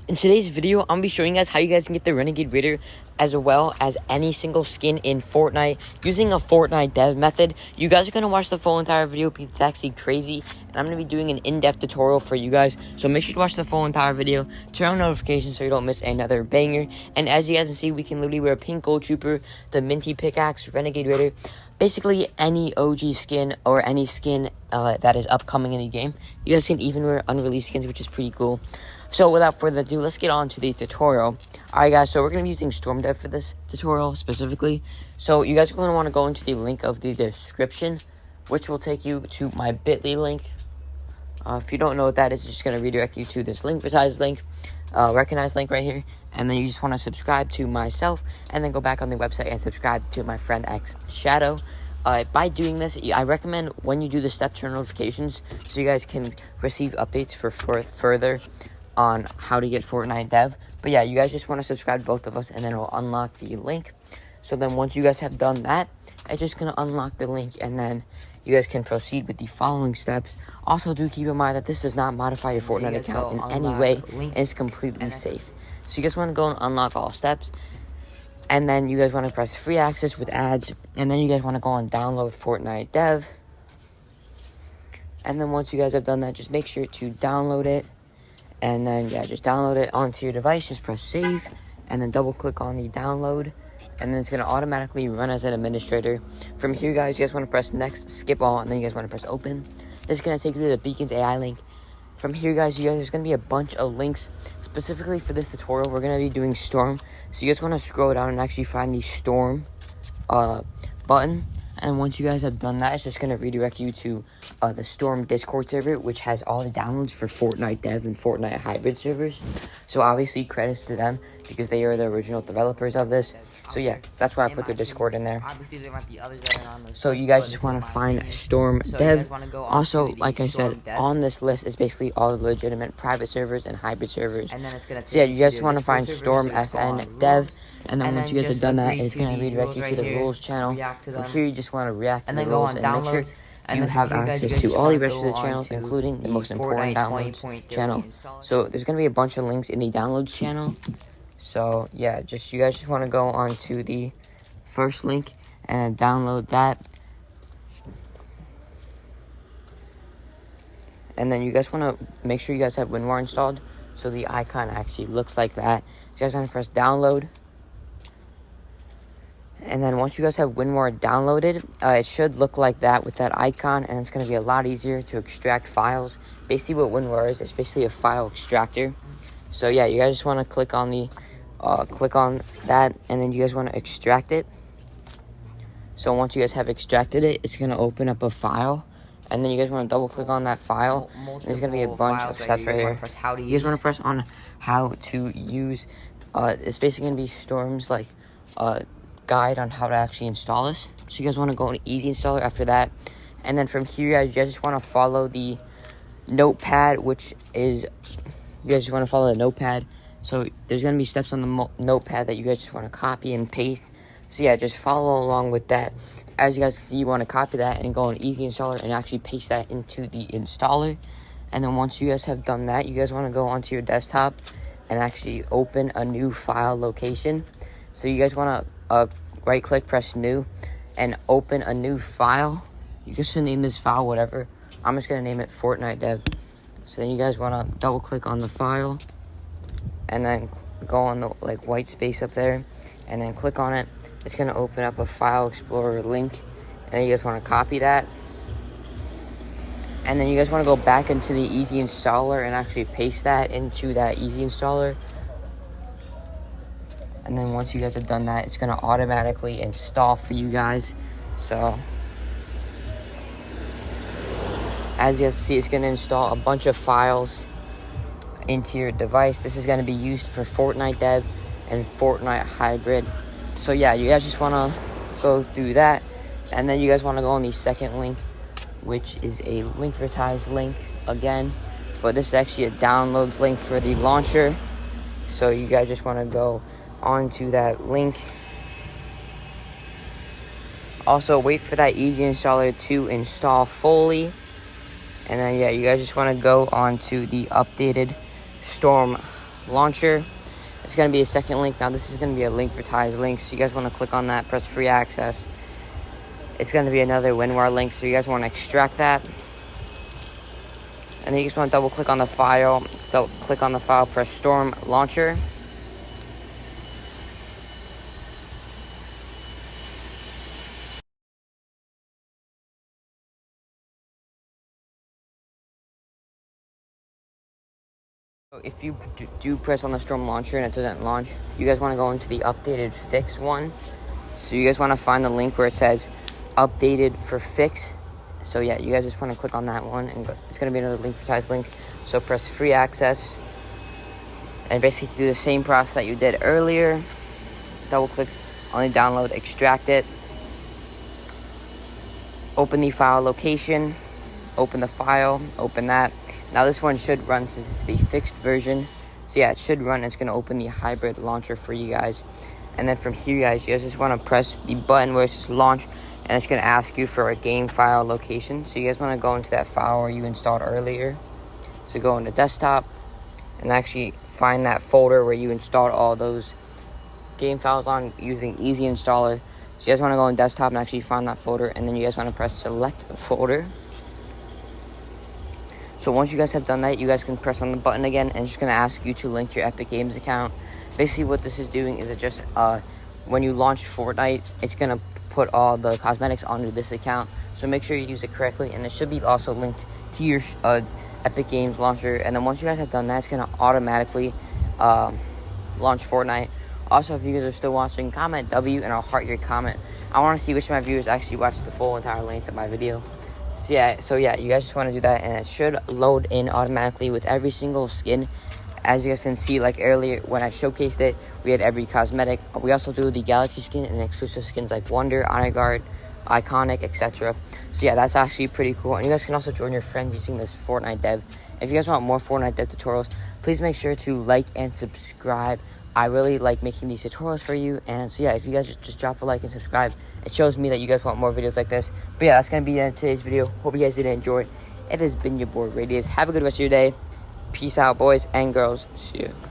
In today's video, I'm going to be showing you guys how you guys can get the Renegade Raider as well as any single skin in Fortnite using a Fortnite dev method. You guys are going to watch the full entire video because it's actually crazy. And I'm going to be doing an in-depth tutorial for you guys. So make sure to watch the full entire video. Turn on notifications so you don't miss another banger. And as you guys can see, we can literally wear Pink Gold Trooper, the Minty Pickaxe, Renegade Raider, basically any OG skin or any skin that is upcoming in the game. You guys can even wear unreleased skins, which is pretty cool. So without further ado, let's get on to the tutorial. Alright guys, so we're going to be using Storm Dev for this tutorial specifically. So you guys are going to want to go into the link of the description, which will take you to my bit.ly link. If you don't know what that is, it's just going to redirect you to this recognize link right here. And then you just want to subscribe to myself, and then go back on the website and subscribe to my friend X Shadow. By doing this, I recommend when you do the step turn notifications, so you guys can receive updates for further on how to get Fortnite dev. But yeah, you guys just want to subscribe to both of us, and then it'll unlock the link. So then once you guys have done that, it's just going to unlock the link, and then you guys can proceed with the following steps. Also, do keep in mind that this does not modify your Fortnite account in any way, and it's completely safe. So you guys want to go and unlock all steps, and then you guys want to press free access with ads, and then you guys want to go and download Fortnite dev. And then once you guys have done that, just make sure to download it. And then, yeah, just download it onto your device. Just press save, and then double click on the download. And then it's going to automatically run as an administrator. From here, guys, you guys want to press next, skip all, and then you guys want to press open. This is going to take you to the Beacons AI link. From here, guys, there's going to be a bunch of links. Specifically for this tutorial, we're going to be doing Storm. So you guys want to scroll down and actually find the Storm button. And once you guys have done that, it's just going to redirect you to the Storm Discord server, which has all the downloads for Fortnite Dev and Fortnite Hybrid servers. So obviously, credits to them because they are the original developers of this. So yeah, that's why I put their Discord in there. So you guys just want to find Storm Dev. Also, like I said, on this list is basically all the legitimate private servers and hybrid servers. So yeah, you guys want to find Storm FN Dev. And then once you guys have done that, it's going to redirect you to the rules channel. From here, you just want to react to the rules and make sure you have access to all the rest of the channels, including the most important downloads channel. So there's going to be a bunch of links in the downloads channel. So yeah, you guys just want to go on to the first link and download that. And then you guys want to make sure you guys have WinRAR installed, so the icon actually looks like that. So you guys want to press download. And then once you guys have WinRAR downloaded, it should look like that with that icon, and it's going to be a lot easier to extract files. Basically what WinRAR is, it's basically a file extractor. So yeah, you guys just want to click on that, and then you guys want to extract it. So once you guys have extracted it, it's going to open up a file, and then you guys want to double click on that file. There's going to be a bunch of steps right here. You guys want to press on how to use, it's basically going to be Storm's guide on how to actually install this. So you guys want to go on easy installer after that, and then from here you guys just want to follow the notepad, which is you guys just want to follow the notepad. So there's going to be steps on the notepad that you guys just want to copy and paste. So yeah, just follow along with that. As you guys can see, you want to copy that and go on easy installer and actually paste that into the installer. And then once you guys have done that, you guys want to go onto your desktop and actually open a new file location. So you guys want to right click, press new, and open a new file. You guys should name this file whatever. I'm just gonna name it Fortnite Dev. So then you guys want to double click on the file, and then go on the white space up there, and then click on it. It's gonna open up a file explorer link, and then you guys want to copy that, and then you guys want to go back into the easy installer and actually paste that into that easy installer. And then once you guys have done that, it's going to automatically install for you guys. So as you guys see, it's going to install a bunch of files into your device. This is going to be used for Fortnite Dev and Fortnite Hybrid. So yeah, you guys just want to go through that. And then you guys want to go on the second link, which is a linkvertise link again. But this is actually a downloads link for the launcher. So you guys just want to go onto that link. Also, wait for that easy installer to install fully, and then yeah, you guys just want to go onto the updated Storm launcher. It's going to be a second link. Now this is going to be a link for Ty's links. So you guys want to click on that, press free access. It's going to be another WinRAR link. So you guys want to extract that. And then you just want to double click on the file. So click on the file, press Storm Launcher. If you do press on the Storm Launcher and it doesn't launch, you guys want to go into the updated fix one. So you guys want to find the link where it says updated for fix. So yeah, you guys just want to click on that one, and it's going to be another link for Ty's link. So press free access and basically do the same process that you did earlier. Double click on the download, extract it, open the file location, open the file, open that. Now this one should run since it's the fixed version. So yeah, it should run. It's going to open the hybrid launcher for you guys. And then from here, you guys just want to press the button where it says launch, and it's going to ask you for a game file location. So you guys want to go into that file where you installed earlier. So go into desktop and actually find that folder where you installed all those game files on using Easy Installer. So you guys want to go in desktop and actually find that folder, and then you guys want to press select folder. So once you guys have done that, you guys can press on the button again, and it's just going to ask you to link your Epic Games account. Basically what this is doing is it just when you launch Fortnite, it's going to put all the cosmetics onto this account. So make sure you use it correctly, and it should be also linked to your Epic Games launcher. And then once you guys have done that, it's going to automatically launch Fortnite. Also, if you guys are still watching, comment W and I'll heart your comment. I want to see which of my viewers actually watched the full entire length of my video. So yeah, you guys just want to do that, and it should load in automatically with every single skin. As you guys can see, like earlier when I showcased it, we had every cosmetic. We also do the Galaxy skin and exclusive skins like Wonder, Honor Guard, Iconic, etc. So yeah, that's actually pretty cool. And you guys can also join your friends using this Fortnite dev. If you guys want more Fortnite dev tutorials, please make sure to like and subscribe. I really like making these tutorials for you. And so yeah, if you guys just drop a like and subscribe, it shows me that you guys want more videos like this. But yeah, that's going to be the end of today's video. Hope you guys did enjoy it. It has been your boy Radius. Have a good rest of your day. Peace out, boys and girls. See you.